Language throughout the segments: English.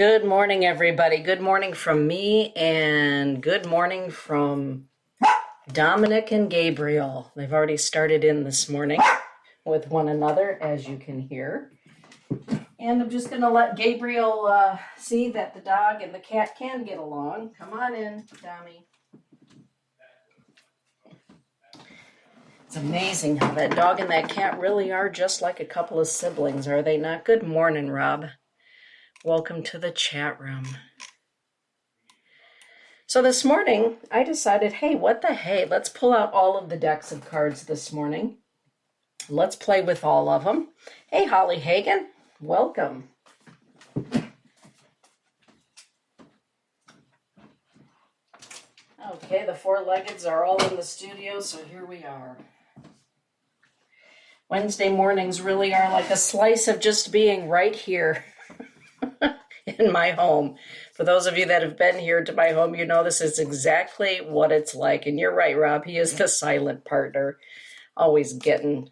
Good morning, everybody. Good morning from me, and good morning from Dominic and Gabriel. They've already started in this morning with one another, as you can hear. And I'm just going to let Gabriel see that the dog and the cat can get along. Come on in, Dommy. It's amazing how that dog and that cat really are just like a couple of siblings, are they not? Good morning, Rob. Welcome to the chat room. So this morning, I decided, hey, what the hey? Let's pull out all of the decks of cards this morning. Let's play with all of them. Hey, Holly Hagan, welcome. Okay, the four-leggeds are all in the studio, so here we are. Wednesday mornings really are like a slice of just being right here in my home. For those of you that have been here to my home, you know this is exactly what it's like. And you're right, Rob, he is the silent partner, always getting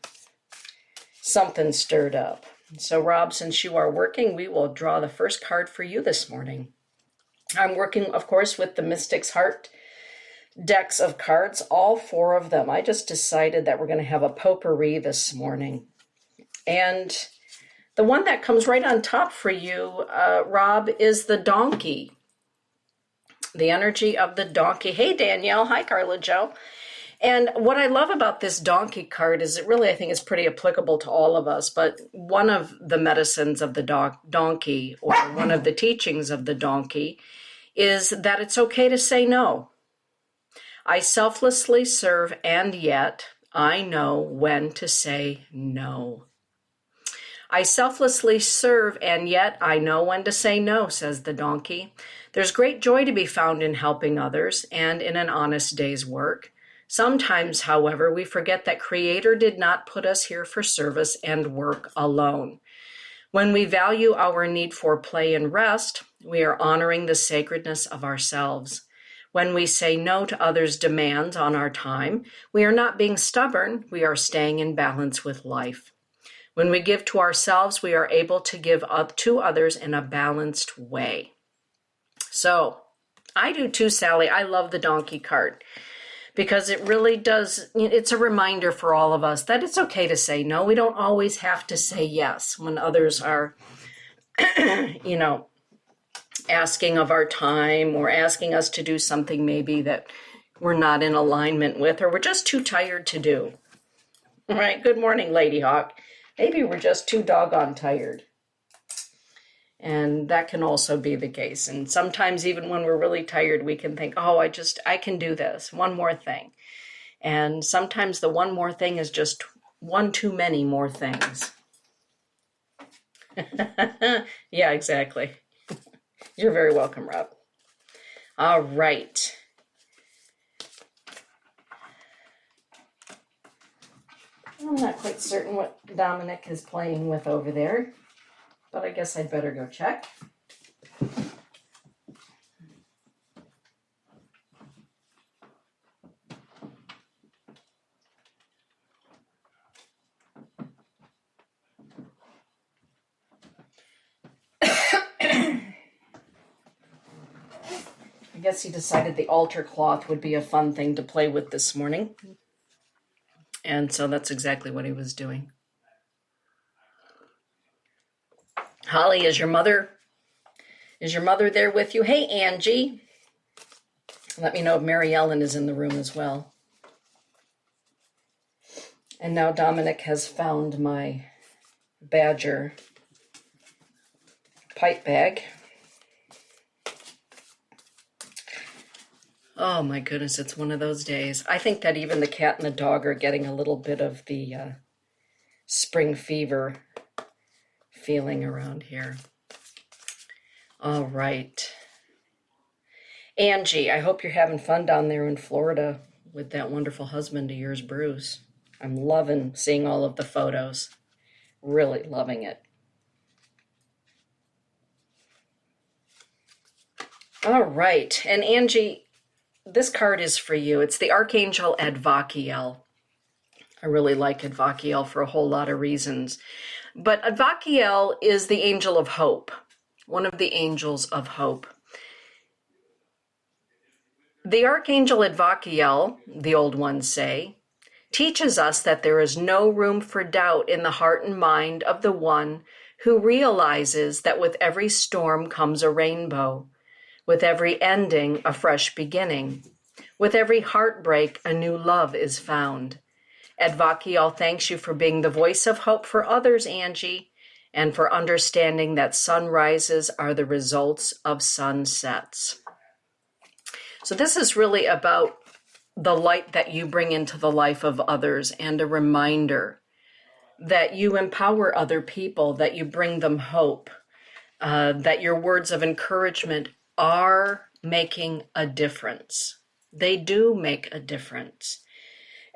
something stirred up. So, Rob, since you are working, we will draw the first card for you this morning. I'm working, of course, with the Mystic's Heart decks of cards, all four of them. I just decided that we're going to have a potpourri this morning. And the one that comes right on top for you, Rob, is the donkey. The energy of the donkey. Hey, Danielle. Hi, Carla Joe. And what I love about this donkey card is it really, I think, is pretty applicable to all of us. But one of the medicines of the donkey, or one of the teachings of the donkey, is that it's okay to say no. I selflessly serve, and yet I know when to say no. I selflessly serve, and yet I know when to say no, says the donkey. There's great joy to be found in helping others and in an honest day's work. Sometimes, however, we forget that Creator did not put us here for service and work alone. When we value our need for play and rest, we are honoring the sacredness of ourselves. When we say no to others' demands on our time, we are not being stubborn, we are staying in balance with life. When we give to ourselves, we are able to give up to others in a balanced way. So, I do too, Sally. I love the donkey card because it really does, it's a reminder for all of us that it's okay to say no. We don't always have to say yes when others are, asking of our time or asking us to do something maybe that we're not in alignment with or we're just too tired to do. All right, good morning, Lady Hawk. Maybe we're just too doggone tired. And that can also be the case. And sometimes even when we're really tired, we can think, oh, I can do this. One more thing. And sometimes the one more thing is just one too many more things. Yeah, exactly. You're very welcome, Rob. All right. I'm not quite certain what Dominic is playing with over there, but I guess I'd better go check. I guess he decided the altar cloth would be a fun thing to play with this morning. And so that's exactly what he was doing. Holly, is your mother there with you? Hey, Angie. Let me know if Mary Ellen is in the room as well. And now Dominic has found my Badger pipe bag. Oh my goodness, it's one of those days. I think that even the cat and the dog are getting a little bit of the spring fever feeling around here. All right. Angie, I hope you're having fun down there in Florida with that wonderful husband of yours, Bruce. I'm loving seeing all of the photos. Really loving it. All right. And Angie, this card is for you. It's the Archangel Advakiel. I really like Advakiel for a whole lot of reasons. But Advakiel is the angel of hope. one of the angels of hope. The Archangel Advakiel, the old ones say, teaches us that there is no room for doubt in the heart and mind of the one who realizes that with every storm comes a rainbow, with every ending a fresh beginning, with every heartbreak a new love is found. Advakiel thanks you for being the voice of hope for others, Angie, and for understanding that sunrises are the results of sunsets. So this is really about the light that you bring into the life of others, and a reminder that you empower other people, that you bring them hope, that your words of encouragement are making a difference. They do make a difference.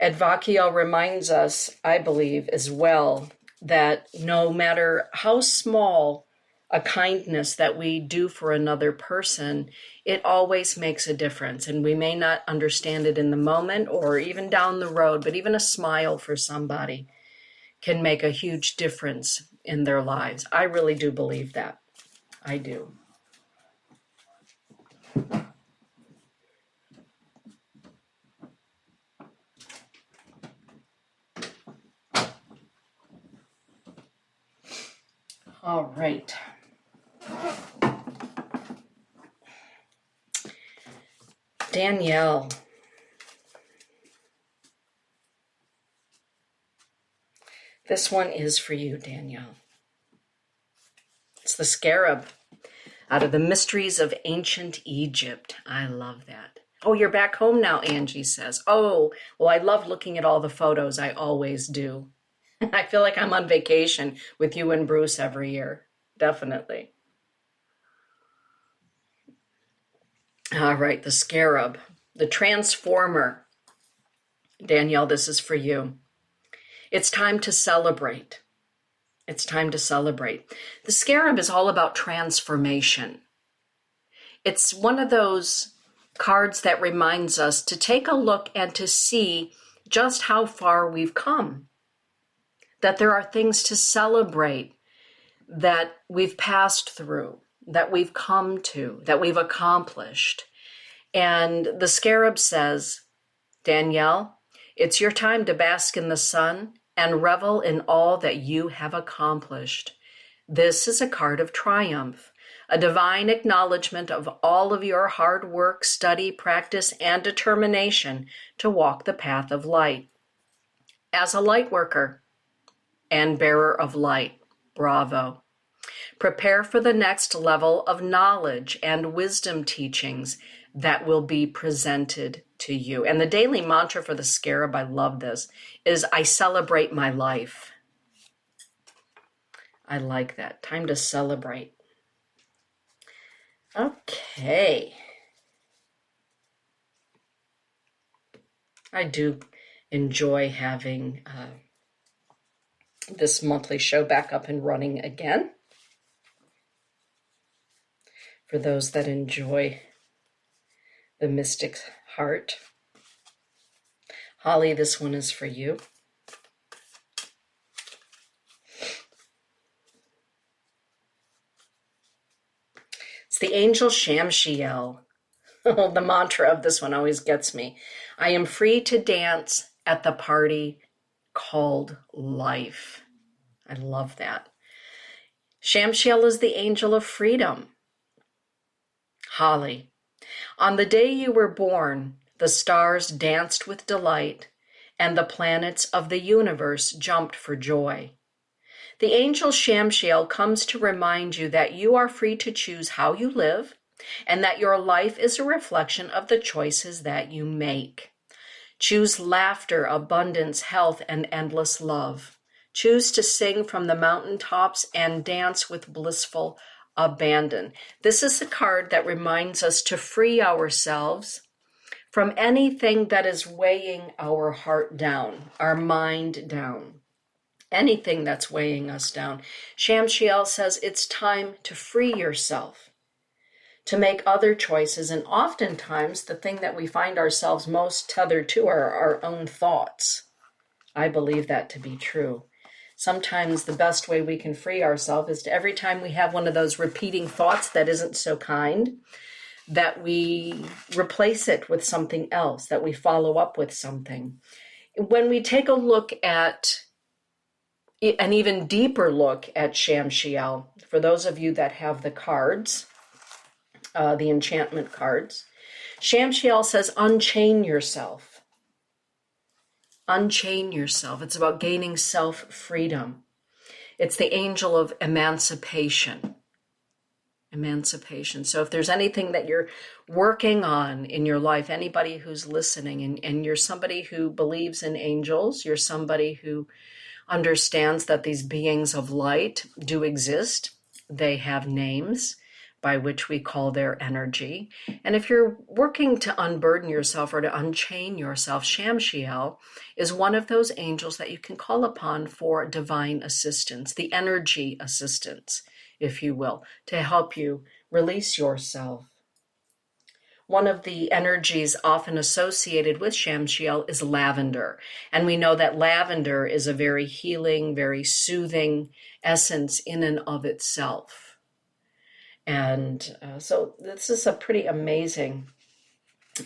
Advakiel reminds us, I believe, as well, that no matter how small a kindness that we do for another person, it always makes a difference. And we may not understand it in the moment or even down the road, but even a smile for somebody can make a huge difference in their lives. I really do believe that. I do. All right. Danielle. This one is for you, Danielle. It's the scarab out of the Mysteries of Ancient Egypt. I love that. Oh, you're back home now, Angie says. Oh, well, I love looking at all the photos. I always do. I feel like I'm on vacation with you and Bruce every year. Definitely. All right, the scarab, the transformer. Danielle, this is for you. It's time to celebrate. It's time to celebrate. The scarab is all about transformation. It's one of those cards that reminds us to take a look and to see just how far we've come. That there are things to celebrate that we've passed through, that we've come to, that we've accomplished. And the scarab says, Danielle, it's your time to bask in the sun and revel in all that you have accomplished. This is a card of triumph, a divine acknowledgement of all of your hard work, study, practice, and determination to walk the path of light. As a light worker and bearer of light, bravo. Prepare for the next level of knowledge and wisdom teachings that will be presented to you. And the daily mantra for the scarab, I love this, is I celebrate my life. I like that. Time to celebrate. Okay. I do enjoy having this monthly show back up and running again. For those that enjoy the mystic heart. Holly, this one is for you. It's the angel Shamshiel. The mantra of this one always gets me. I am free to dance at the party called life. I love that. Shamshiel is the angel of freedom. Holly, on the day you were born, the stars danced with delight, and the planets of the universe jumped for joy. The angel Shamshiel comes to remind you that you are free to choose how you live, and that your life is a reflection of the choices that you make. Choose laughter, abundance, health, and endless love. Choose to sing from the mountaintops and dance with blissful abandon. This is a card that reminds us to free ourselves from anything that is weighing our heart down, our mind down, anything that's weighing us down. Shamshiel says it's time to free yourself, to make other choices. And oftentimes the thing that we find ourselves most tethered to are our own thoughts. I believe that to be true. sometimes the best way we can free ourselves is to, every time we have one of those repeating thoughts that isn't so kind, that we replace it with something else, that we follow up with something. When we take a look at an even deeper look at Shamshiel, for those of you that have the cards, the enchantment cards, Shamshiel says, unchain yourself. Unchain yourself. It's about gaining self-freedom. It's the angel of emancipation. Emancipation. So if there's anything that you're working on in your life, anybody who's listening, and you're somebody who believes in angels, you're somebody who understands that these beings of light do exist. They have names by which we call their energy. And if you're working to unburden yourself or to unchain yourself, Shamshiel is one of those angels that you can call upon for divine assistance, the energy assistance, if you will, to help you release yourself. One of the energies often associated with Shamshiel is lavender. And we know that lavender is a very healing, very soothing essence in and of itself. And so this is a pretty amazing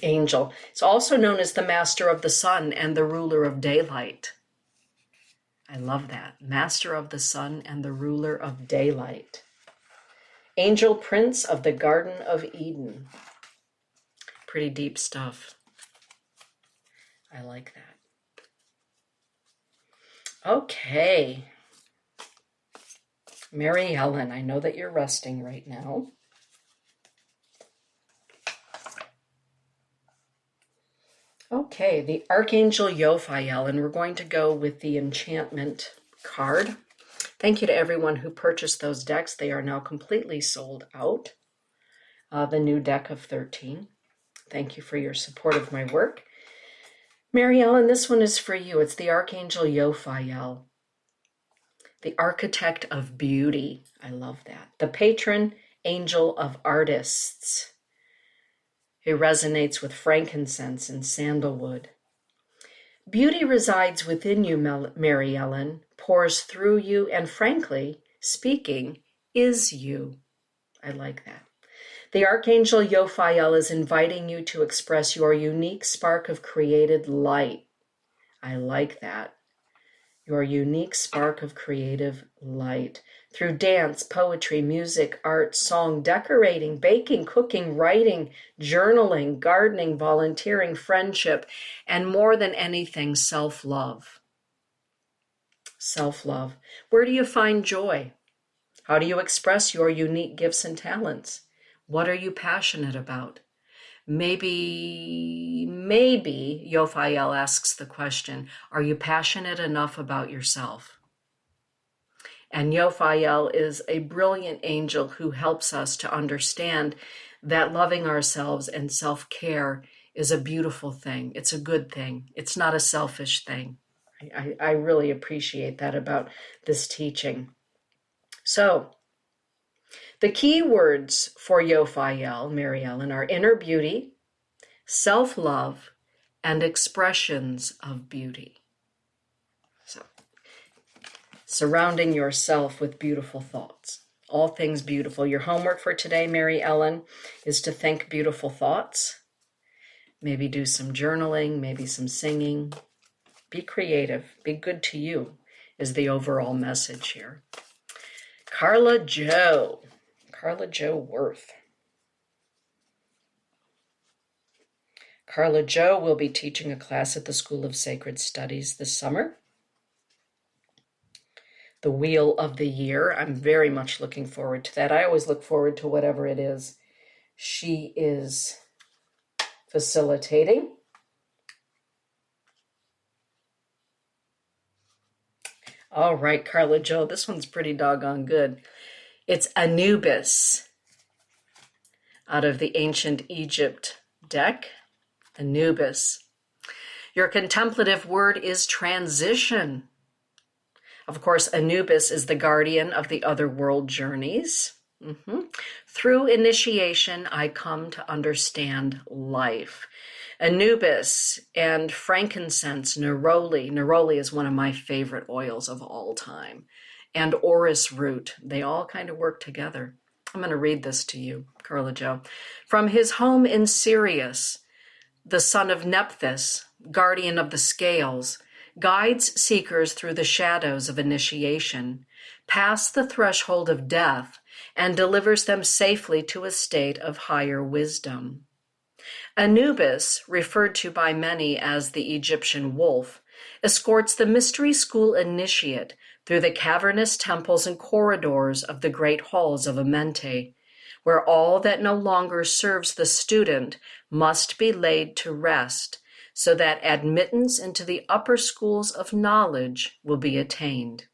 angel. It's also known as the master of the sun and the ruler of daylight. I love that. Master of the sun and the ruler of daylight. Angel prince of the Garden of Eden. Pretty deep stuff. I like that. Okay. Mary Ellen, I know that you're resting right now. Okay, the Archangel Yophiel, and we're going to go with the enchantment card. Thank you to everyone who purchased those decks. They are now completely sold out. The new deck of 13. Thank you for your support of my work. Mary Ellen, this one is for you. It's the Archangel Yophiel, the architect of beauty. I love that. The patron angel of artists. He resonates with frankincense and sandalwood. Beauty resides within you, Mary Ellen, pours through you, and frankly speaking, is you. I like that. The Archangel Yophiel is inviting you to express your unique spark of created light. I like that. Your unique spark of creative light. Through dance, poetry, music, art, song, decorating, baking, cooking, writing, journaling, gardening, volunteering, friendship, and more than anything, self-love. Self-love. Where do you find joy? How do you express your unique gifts and talents? What are you passionate about? Maybe Yophiel asks the question, are you passionate enough about yourself? And Yophiel is a brilliant angel who helps us to understand that loving ourselves and self-care is a beautiful thing. It's a good thing. It's not a selfish thing. I really appreciate that about this teaching. So, the key words for Yophiel, Mary Ellen, are inner beauty, self-love, and expressions of beauty. So, surrounding yourself with beautiful thoughts. All things beautiful. Your homework for today, Mary Ellen, is to think beautiful thoughts. Maybe do some journaling, maybe some singing. Be creative. Be good to you is the overall message here. Carla Jo Worth. Carla Jo will be teaching a class at the School of Sacred Studies this summer. The Wheel of the Year. I'm very much looking forward to that. I always look forward to whatever it is she is facilitating. All right, Carla Jo, this one's pretty doggone good. It's Anubis out of the Ancient Egypt deck. Anubis. Your contemplative word is transition. Of course, Anubis is the guardian of the other world journeys. Through initiation, I come to understand life. Anubis and frankincense, neroli. Neroli is one of my favorite oils of all time. And orris root. They all kind of work together. I'm going to read this to you, Carla Joe. From his home in Sirius, the son of Nephthys, guardian of the scales, guides seekers through the shadows of initiation, past the threshold of death, and delivers them safely to a state of higher wisdom. Anubis, referred to by many as the Egyptian wolf, escorts the mystery school initiate through the cavernous temples and corridors of the great halls of Amenti, where all that no longer serves the student must be laid to rest, so that admittance into the upper schools of knowledge will be attained.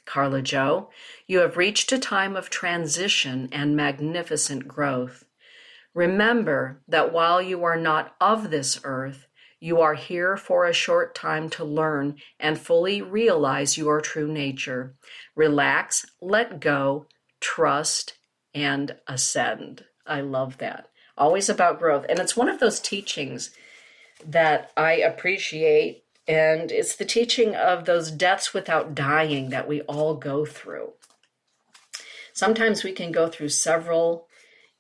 Carla Joe, you have reached a time of transition and magnificent growth. Remember that while you are not of this earth, you are here for a short time to learn and fully realize your true nature. Relax, let go, trust, and ascend. I love that. Always about growth. And it's one of those teachings that I appreciate. And it's the teaching of those deaths without dying that we all go through. Sometimes we can go through several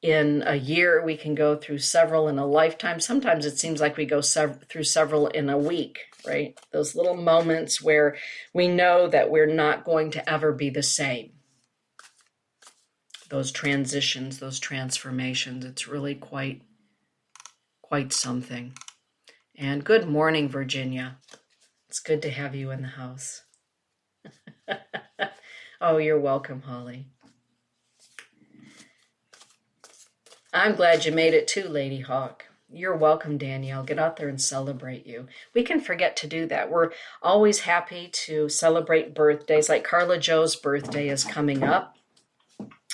in a year. We can go through several in a lifetime. Sometimes it seems like we go through several in a week, right? Those little moments where we know that we're not going to ever be the same. Those transitions, those transformations, it's really quite something. And good morning, Virginia. It's good to have you in the house. Oh, you're welcome, Holly. I'm glad you made it too, Lady Hawk. You're welcome, Danielle. Get out there and celebrate you. We can forget to do that. We're always happy to celebrate birthdays. Like Carla Joe's birthday is coming up.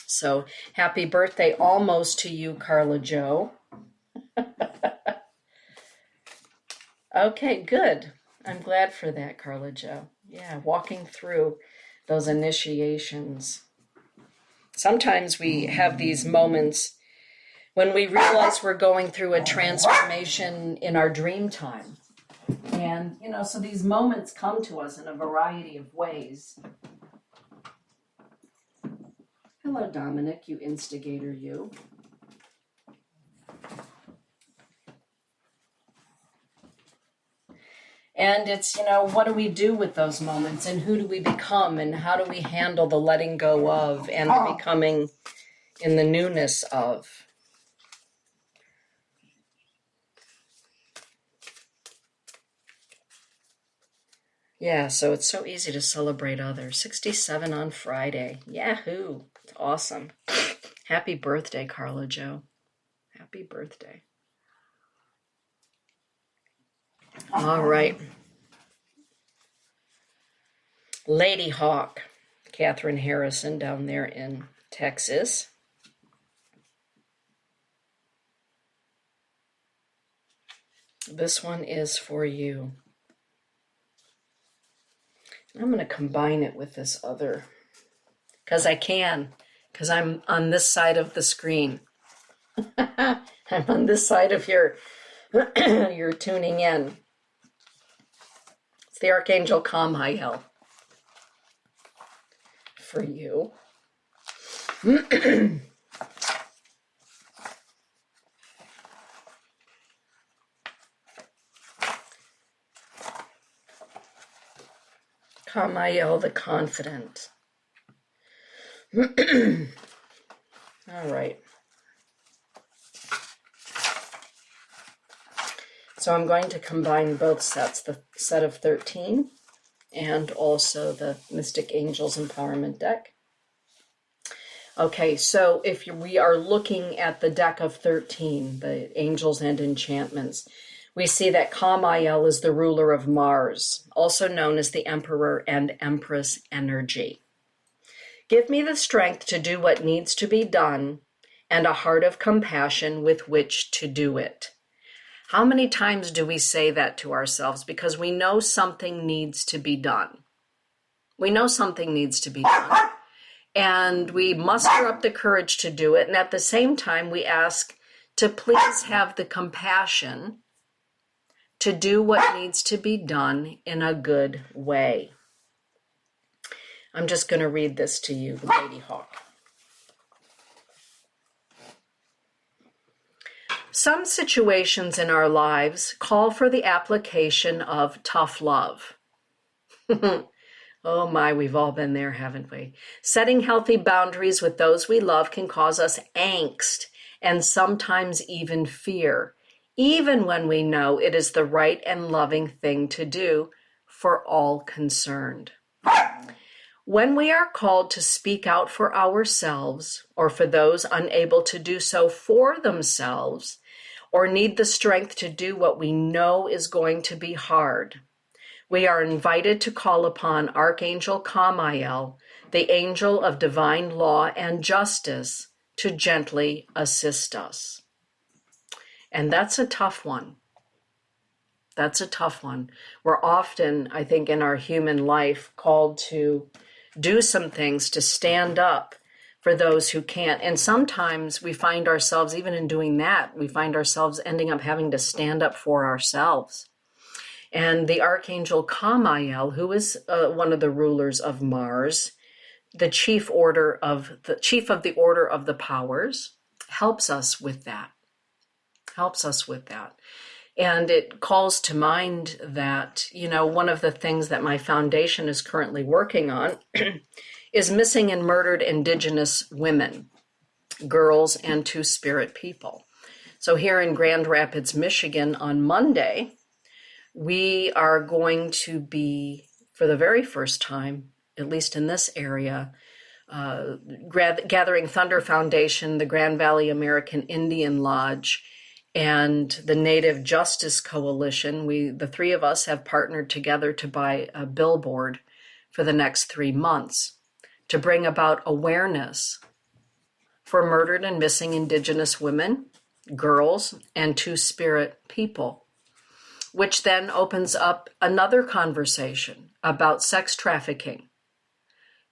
So happy birthday almost to you, Carla Joe. Okay, good. I'm glad for that, Carla Joe. Yeah, walking through those initiations. Sometimes we have these moments when we realize we're going through a transformation in our dream time. And, so these moments come to us in a variety of ways. Hello, Dominic, you instigator, you. And it's, what do we do with those moments, and who do we become, and how do we handle the letting go of and the becoming in the newness of? Yeah, so it's so easy to celebrate others. 67 on Friday. Yahoo! It's awesome. Happy birthday, Carla Joe. Happy birthday. All right. Lady Hawk, Catherine Harrison down there in Texas. This one is for you. I'm going to combine it with this other, because I'm on this side of the screen. I'm on this side of your, you're tuning in. It's the Archangel Kamiel for you. Kamiel the Confident. All right. So I'm going to combine both sets, the set of 13 and also the Mystic Angels Empowerment deck. Okay, so if we are looking at the deck of 13, the Angels and Enchantments, we see that Kamiel is the ruler of Mars, also known as the Emperor and Empress energy. Give me the strength to do what needs to be done and a heart of compassion with which to do it. How many times do we say that to ourselves? Because we know something needs to be done. We know something needs to be done. And we muster up the courage to do it. And at the same time, we ask to please have the compassion to do what needs to be done in a good way. I'm just going to read this to you, Lady Hawk. Some situations in our lives call for the application of tough love. Oh my, we've all been there, haven't we? Setting healthy boundaries with those we love can cause us angst and sometimes even fear, even when we know it is the right and loving thing to do for all concerned. When we are called to speak out for ourselves or for those unable to do so for themselves, or need the strength to do what we know is going to be hard, we are invited to call upon Archangel Kamiel, the angel of divine law and justice, to gently assist us. And that's a tough one. That's a tough one. We're often, I think, in our human life called to do some things, to stand up for those who can't. And sometimes we find ourselves, even in doing that, we find ourselves ending up having to stand up for ourselves. And the Archangel Kamiel, who is one of the rulers of Mars, the chief of the Order of the Powers, helps us with that. And it calls to mind that, one of the things that my foundation is currently working on is missing and murdered Indigenous women, girls, and Two-Spirit people. So here in Grand Rapids, Michigan, on Monday, we are going to be, for the very first time, at least in this area, Gathering Thunder Foundation, the Grand Valley American Indian Lodge, and the Native Justice Coalition. The three of us have partnered together to buy a billboard for the next 3 months to bring about awareness for murdered and missing Indigenous women, girls, and Two-Spirit people, which then opens up another conversation about sex trafficking,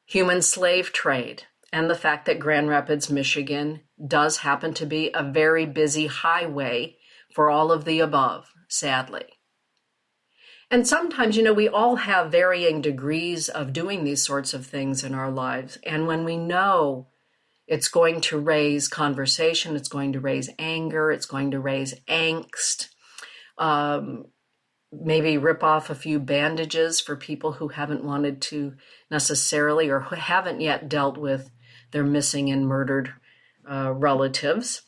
human slave trade, and the fact that Grand Rapids, Michigan does happen to be a very busy highway for all of the above, sadly. And sometimes, we all have varying degrees of doing these sorts of things in our lives. And when we know it's going to raise conversation, it's going to raise anger, it's going to raise angst, maybe rip off a few bandages for people who haven't wanted to necessarily, or who haven't yet dealt with their missing and murdered relatives,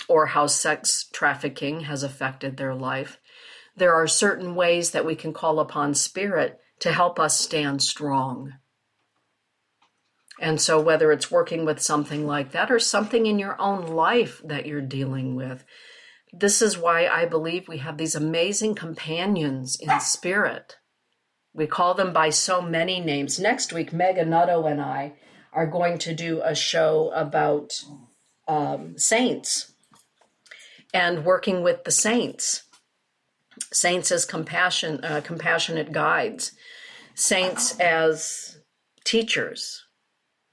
or how sex trafficking has affected their life. There are certain ways that we can call upon Spirit to help us stand strong. And so whether it's working with something like that or something in your own life that you're dealing with, this is why I believe we have these amazing companions in spirit. We call them by so many names. Next week, Megan Nutto and I are going to do a show about saints and working with the saints. Saints as compassionate guides. Saints as teachers.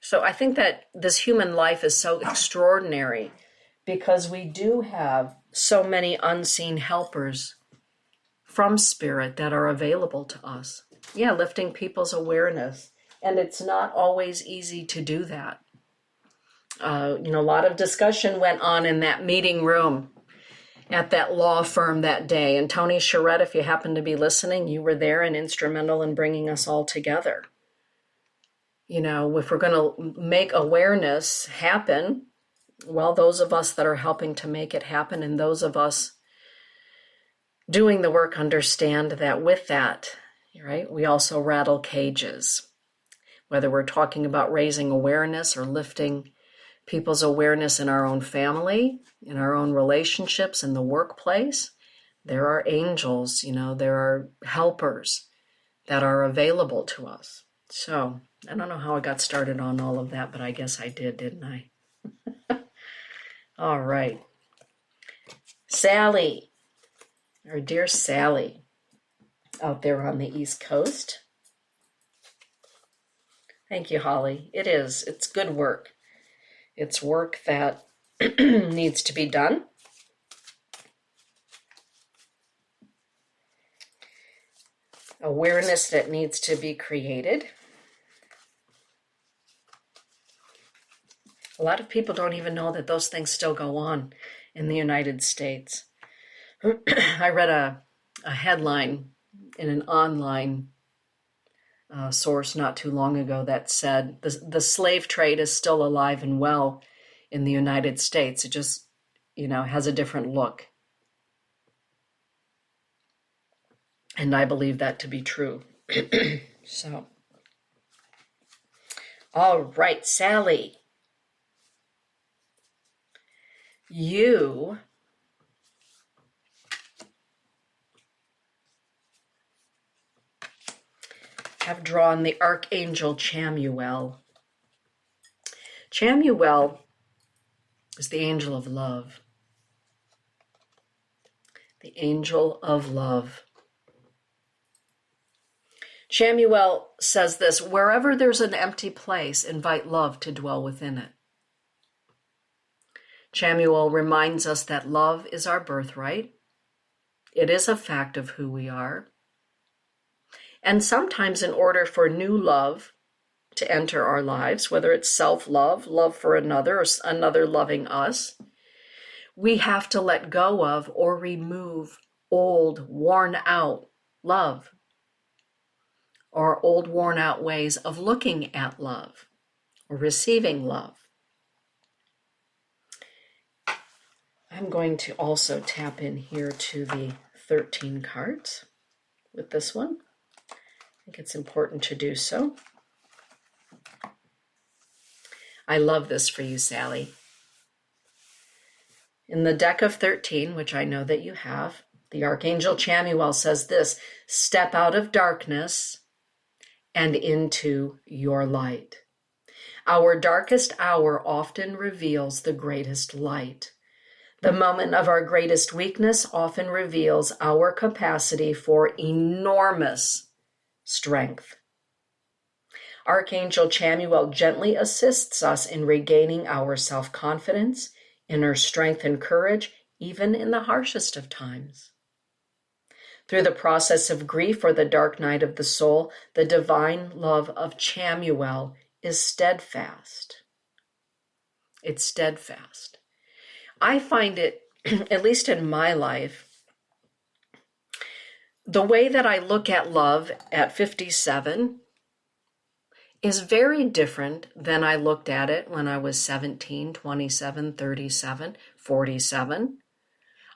So I think that this human life is so extraordinary because we do have so many unseen helpers from Spirit that are available to us. Yeah, lifting people's awareness. And it's not always easy to do that. A lot of discussion went on in that meeting room at that law firm that day. And Tony Charette, if you happen to be listening, you were there and instrumental in bringing us all together. If we're going to make awareness happen, well, those of us that are helping to make it happen and those of us doing the work understand that with that, right, we also rattle cages. Whether we're talking about raising awareness or lifting people's awareness in our own family, in our own relationships, in the workplace, there are angels, there are helpers that are available to us. So I don't know how I got started on all of that, but I guess I did, didn't I? All right. Sally, our dear Sally, out there on the East Coast. Thank you, Holly. It is. It's good work. It's work that needs to be done. Awareness that needs to be created. A lot of people don't even know that those things still go on in the United States. I read a headline in an online source not too long ago that said the slave trade is still alive and well in the United States. It just, has a different look. And I believe that to be true. So, all right, Sally. You have drawn the Archangel Chamuel. Chamuel is the angel of love. The angel of love. Chamuel says this: wherever there's an empty place, invite love to dwell within it. Chamuel reminds us that love is our birthright. It is a fact of who we are. And sometimes in order for new love to enter our lives, whether it's self-love, love for another, or another loving us, we have to let go of or remove old, worn-out love or old, worn-out ways of looking at love or receiving love. I'm going to also tap in here to the 13 cards with this one. I think it's important to do so. I love this for you, Sally. In the deck of 13, which I know that you have, the Archangel Chamuel says this: step out of darkness and into your light. Our darkest hour often reveals the greatest light. The moment of our greatest weakness often reveals our capacity for enormous strength. Archangel Chamuel gently assists us in regaining our self-confidence, inner strength and courage, even in the harshest of times. Through the process of grief or the dark night of the soul, the divine love of Chamuel is steadfast. It's steadfast. I find it, at least in my life, the way that I look at love at 57 is very different than I looked at it when I was 17, 27, 37, 47.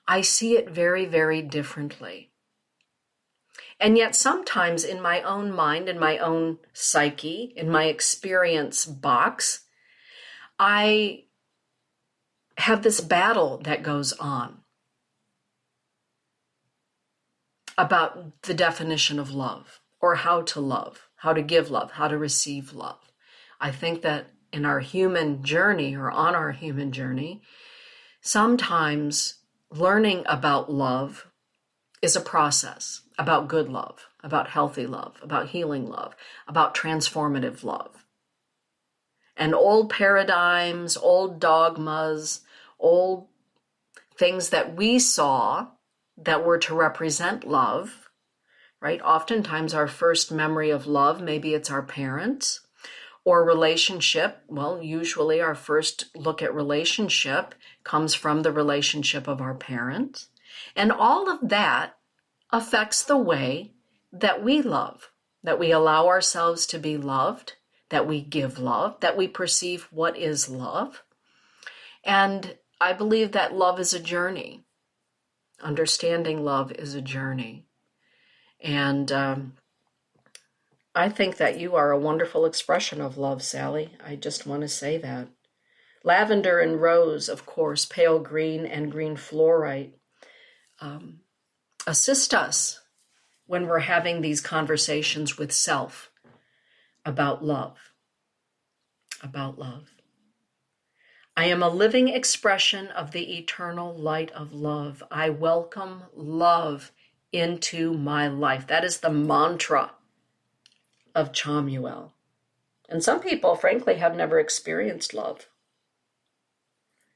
I see it very, very differently. And yet sometimes in my own mind, in my own psyche, in my experience box, I have this battle that goes on about the definition of love, or how to give love, how to receive love. I think that in our human journey, or on our human journey, sometimes learning about love is a process, about good love, about healthy love, about healing love, about transformative love. And old paradigms, old dogmas, old things that we saw that were to represent love, right? Oftentimes our first memory of love, maybe it's our parents, or relationship. Well, usually our first look at relationship comes from the relationship of our parents. And all of that affects the way that we love, that we allow ourselves to be loved, that we give love, that we perceive what is love. And I believe that love is a journey. Understanding love is a journey. And I think that you are a wonderful expression of love, Sally. I just want to say that. Lavender and rose, of course, pale green and green fluorite, assist us when we're having these conversations with self about love. About love. I am a living expression of the eternal light of love. I welcome love into my life. That is the mantra of Chamuel. And some people, frankly, have never experienced love.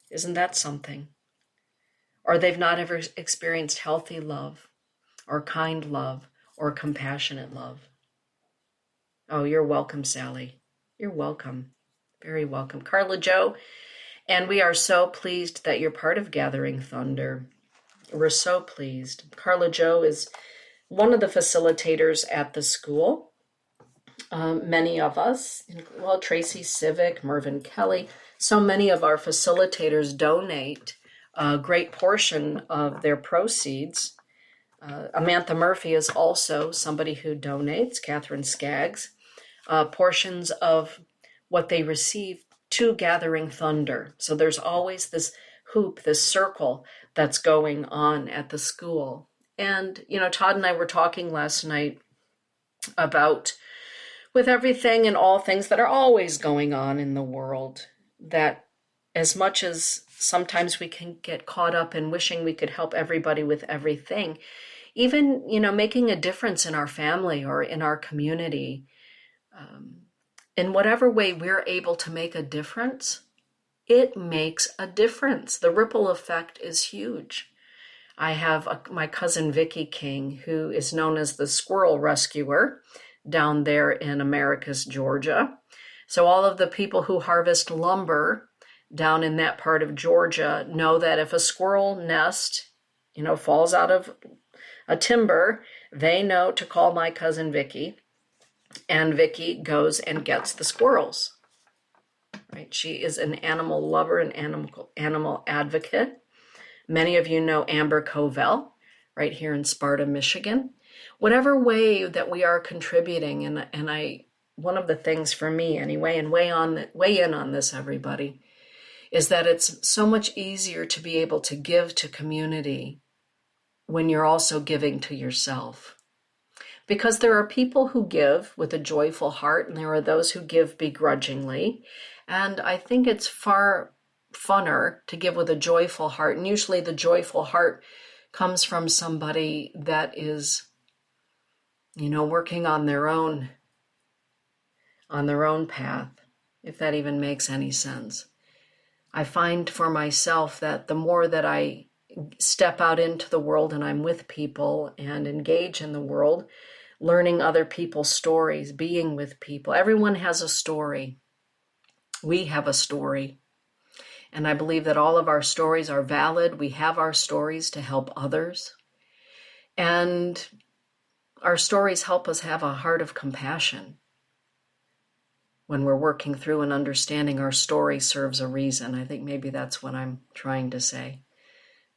Isn't that something? Or they've not ever experienced healthy love, or kind love, or compassionate love. Oh, you're welcome, Sally. You're welcome. Very welcome. Carla Jo, and we are so pleased that you're part of Gathering Thunder. We're so pleased. Carla Jo is one of the facilitators at the school. Many of us, well, Tracy Civic, Mervyn Kelly, so many of our facilitators donate a great portion of their proceeds. Amantha Murphy is also somebody who donates, Catherine Skaggs, portions of what they receive to Gathering Thunder. So there's always this hoop, this circle that's going on at the school. And, Todd and I were talking last night about, with everything and all things that are always going on in the world, that as much as sometimes we can get caught up in wishing we could help everybody with everything, even, making a difference in our family or in our community, in whatever way we're able to make a difference, it makes a difference. The ripple effect is huge. I have my cousin Vicki King, who is known as the Squirrel Rescuer down there in Americus, Georgia. So all of the people who harvest lumber down in that part of Georgia know that if a squirrel nest, falls out of a timber, they know to call my cousin Vicki, and Vicki goes and gets the squirrels. Right? She is an animal lover, an animal advocate. Many of you know Amber Covell, right here in Sparta, Michigan. Whatever way that we are contributing, and one of the things for me anyway, and weigh in on this, everybody, is that it's so much easier to be able to give to community when you're also giving to yourself. Because there are people who give with a joyful heart, and there are those who give begrudgingly. And I think it's far funner to give with a joyful heart. And usually the joyful heart comes from somebody that is, working on their own path, if that even makes any sense. I find for myself that the more that I step out into the world and I'm with people and engage in the world, learning other people's stories, being with people, everyone has a story. We have a story. And I believe that all of our stories are valid. We have our stories to help others. And our stories help us have a heart of compassion. When we're working through and understanding our story serves a reason. I think maybe that's what I'm trying to say.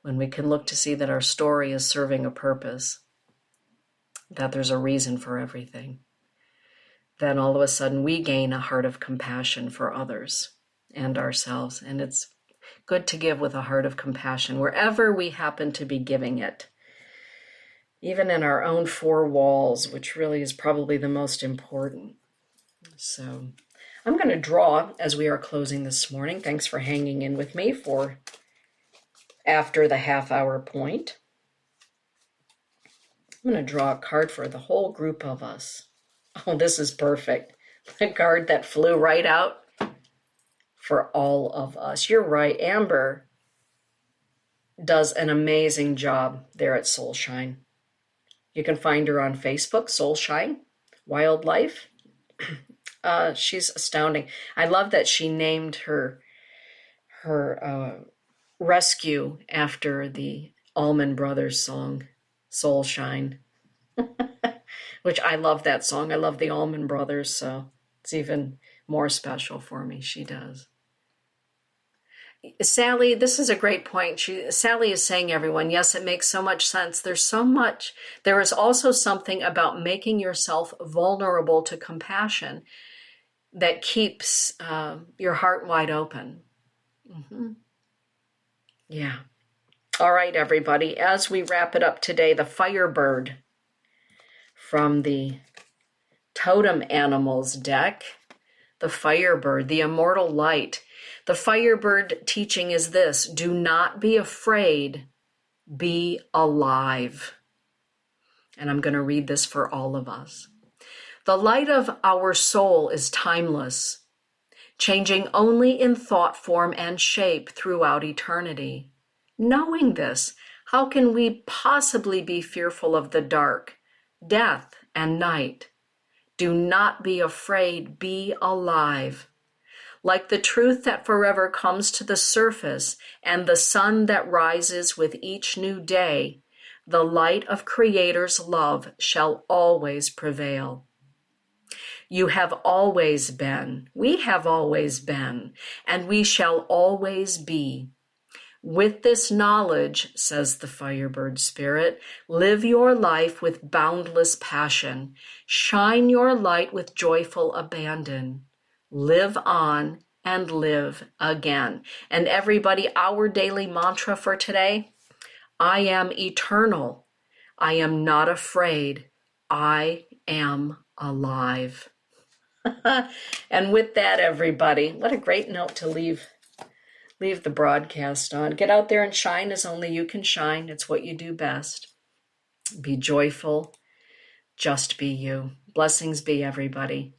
When we can look to see that our story is serving a purpose, that there's a reason for everything, then all of a sudden we gain a heart of compassion for others and ourselves. And it's good to give with a heart of compassion wherever we happen to be giving it. Even in our own four walls, which really is probably the most important. So I'm going to draw as we are closing this morning. Thanks for hanging in with me for after the half-hour point. I'm going to draw a card for the whole group of us. Oh, this is perfect. The card that flew right out for all of us. You're right. Amber does an amazing job there at Soulshine. You can find her on Facebook, Soulshine Wildlife. She's astounding. I love that she named her rescue after the Allman Brothers song, Soulshine, which I love that song. I love the Allman Brothers, so it's even more special for me. She does. Sally, this is a great point. Sally is saying, everyone, yes, it makes so much sense. There's so much. There is also something about making yourself vulnerable to compassion that keeps your heart wide open. Mm-hmm. Yeah. All right, everybody. As we wrap it up today, the Firebird from the Totem Animals deck, the Firebird, the Immortal Light. The Firebird teaching is this: do not be afraid, be alive. And I'm going to read this for all of us. The light of our soul is timeless, changing only in thought form and shape throughout eternity. Knowing this, how can we possibly be fearful of the dark, death, and night? Do not be afraid, be alive. Like the truth that forever comes to the surface and the sun that rises with each new day, the light of Creator's love shall always prevail. You have always been, we have always been, and we shall always be. With this knowledge, says the Firebird Spirit, live your life with boundless passion. Shine your light with joyful abandon. Live on and live again. And everybody, our daily mantra for today, I am eternal. I am not afraid. I am alive. And with that, everybody, what a great note to leave the broadcast on. Get out there and shine as only you can shine. It's what you do best. Be joyful. Just be you. Blessings be, everybody.